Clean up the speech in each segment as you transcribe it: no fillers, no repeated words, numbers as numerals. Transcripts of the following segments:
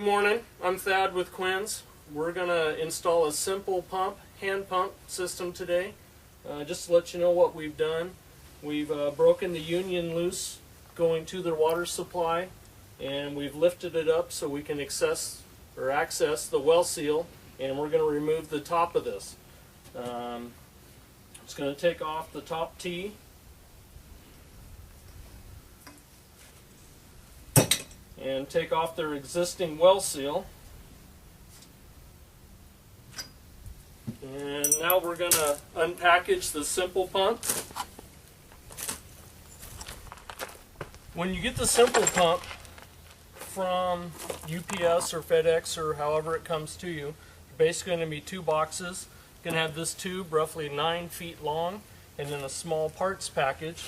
Good morning, I'm Thad with Quinn's. We're going to install a simple pump, hand pump system today. Just to let you know what we've done. We've broken the union loose going to the water supply, and we've lifted it up so we can access the well seal, and we're going to remove the top of this. It's going to take off the top T. And take off their existing well seal. And now we're going to unpackage the simple pump. When you get the simple pump from UPS or FedEx or however it comes to you, basically going to be two boxes. You're going to have this tube roughly 9 feet long, and then a small parts package.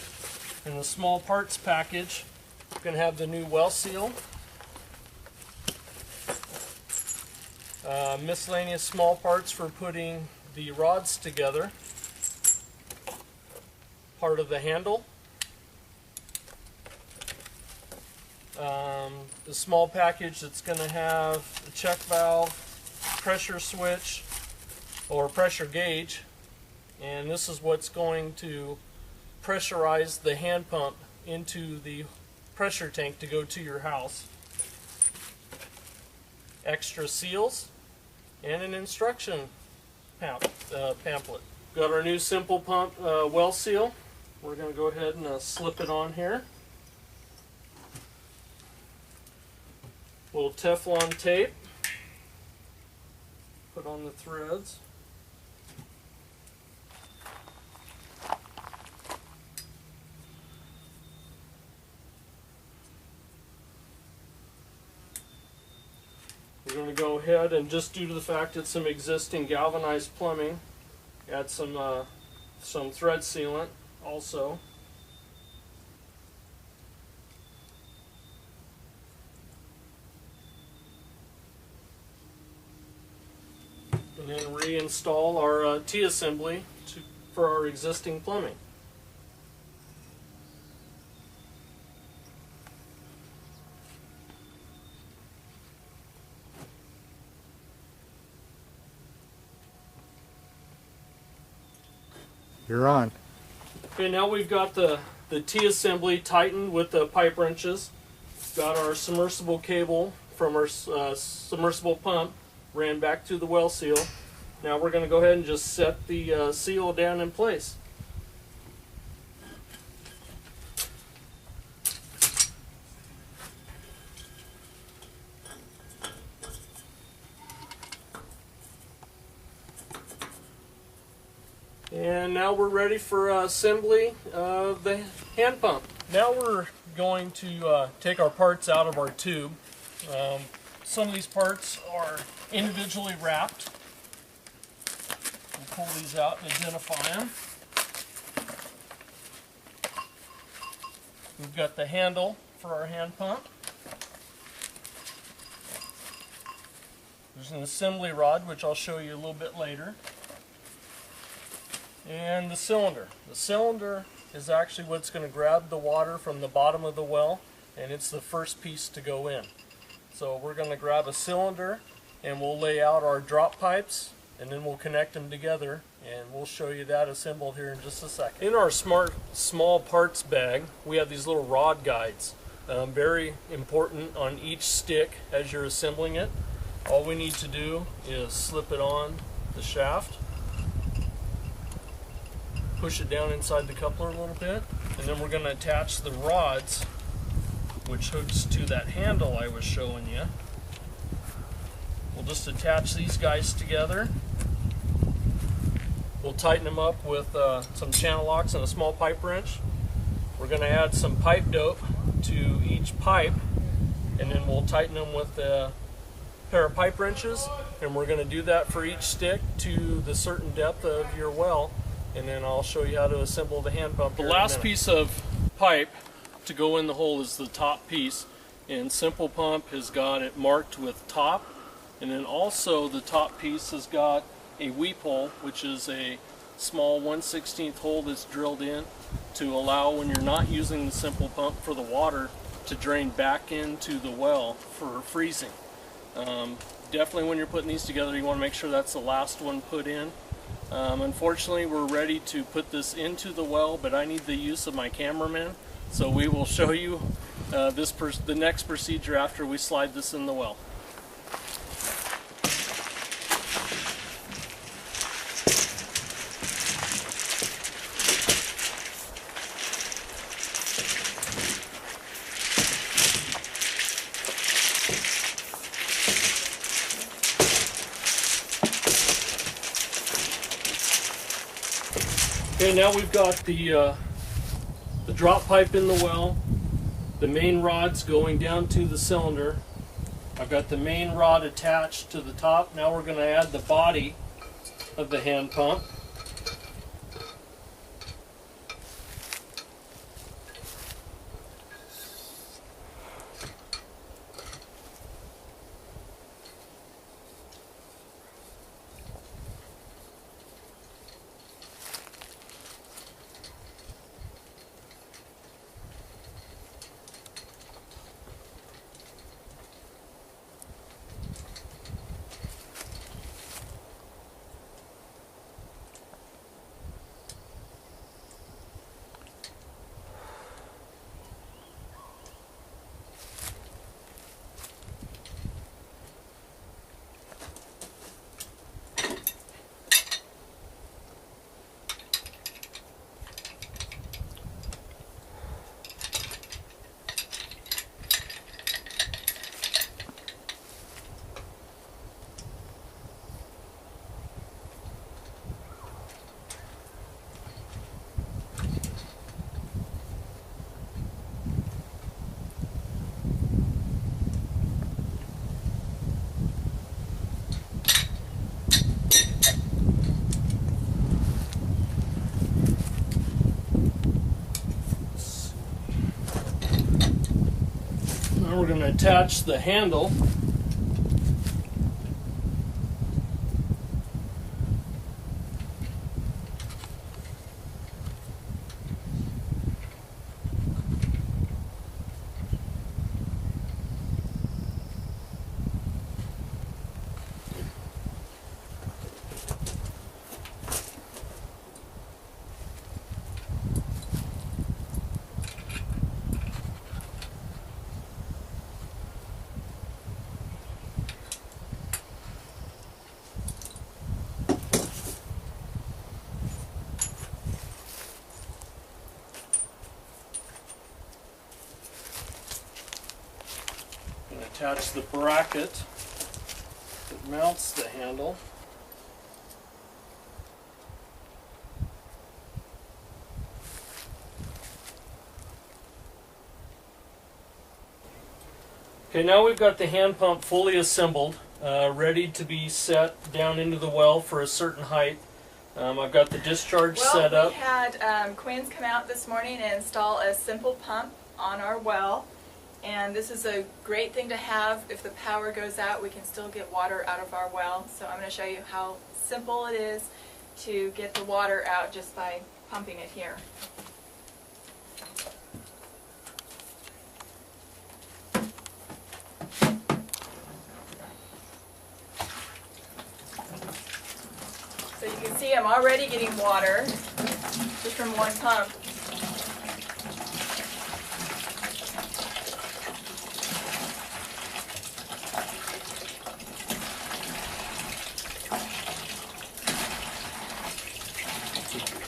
In the small parts package, you're going to have the new well seal, miscellaneous small parts for putting the rods together, part of the handle, the small package that's going to have a check valve, pressure switch, or pressure gauge, and this is what's going to pressurize the hand pump into the pressure tank to go to your house. Extra seals and an instruction pamphlet. Got our new simple pump well seal. We're going to go ahead and slip it on here. Little Teflon tape. Put on the threads. We're going to go ahead and, just due to the fact it's some existing galvanized plumbing, add some thread sealant also. And then reinstall our T-assembly for our existing plumbing. You're on. Okay, now we've got the T-assembly tightened with the pipe wrenches. Got our submersible cable from our submersible pump ran back to the well seal. Now we're going to go ahead and just set the seal down in place. And now we're ready for assembly of the hand pump. Now we're going to take our parts out of our tube. Some of these parts are individually wrapped. We'll pull these out and identify them. We've got the handle for our hand pump. There's an assembly rod, which I'll show you a little bit later. And the cylinder. The cylinder is actually what's going to grab the water from the bottom of the well, and it's the first piece to go in. So we're going to grab a cylinder and we'll lay out our drop pipes, and then we'll connect them together, and we'll show you that assembled here in just a second. In our small parts bag, we have these little rod guides. Very important on each stick as you're assembling it. All we need to do is slip it on the shaft, push it down inside the coupler a little bit, and then we're going to attach the rods, which hooks to that handle I was showing you. We'll just attach these guys together. We'll tighten them up with some channel locks and a small pipe wrench. We're going to add some pipe dope to each pipe, and then we'll tighten them with a pair of pipe wrenches, and we're going to do that for each stick to the certain depth of your well. And then I'll show you how to assemble the hand pump. The last piece of pipe to go in the hole is the top piece, and Simple Pump has got it marked with top, and then also the top piece has got a weep hole, which is a small 1/16 hole that's drilled in to allow, when you're not using the Simple Pump, for the water to drain back into the well for freezing. Definitely when you're putting these together, you want to make sure that's the last one put in. Unfortunately, we're ready to put this into the well, but I need the use of my cameraman, so we will show you the next procedure after we slide this in the well. Okay, now we've got the drop pipe in the well, the main rod's going down to the cylinder. I've got the main rod attached to the top. Now we're going to add the body of the hand pump. Now we're going to attach the handle. Attach the bracket that mounts the handle. Okay, now we've got the hand pump fully assembled, ready to be set down into the well for a certain height. I've got the discharge set up. We had Queens come out this morning and install a simple pump on our well. And this is a great thing to have. If the power goes out, we can still get water out of our well. So I'm going to show you how simple it is to get the water out just by pumping it here. So you can see I'm already getting water just from one pump.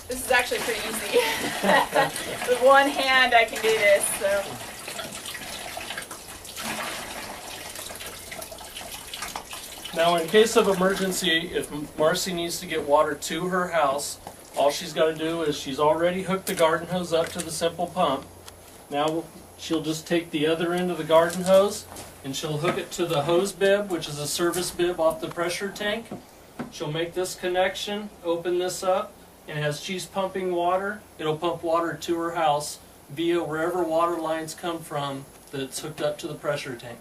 This is actually pretty easy. With one hand I can do this. So. Now in case of emergency, if Marcy needs to get water to her house, all she's got to do is she's already hooked the garden hose up to the simple pump. Now she'll just take the other end of the garden hose and she'll hook it to the hose bib, which is a service bib off the pressure tank. She'll make this connection, open this up, and as she's pumping water, it'll pump water to her house via wherever water lines come from that's hooked up to the pressure tank.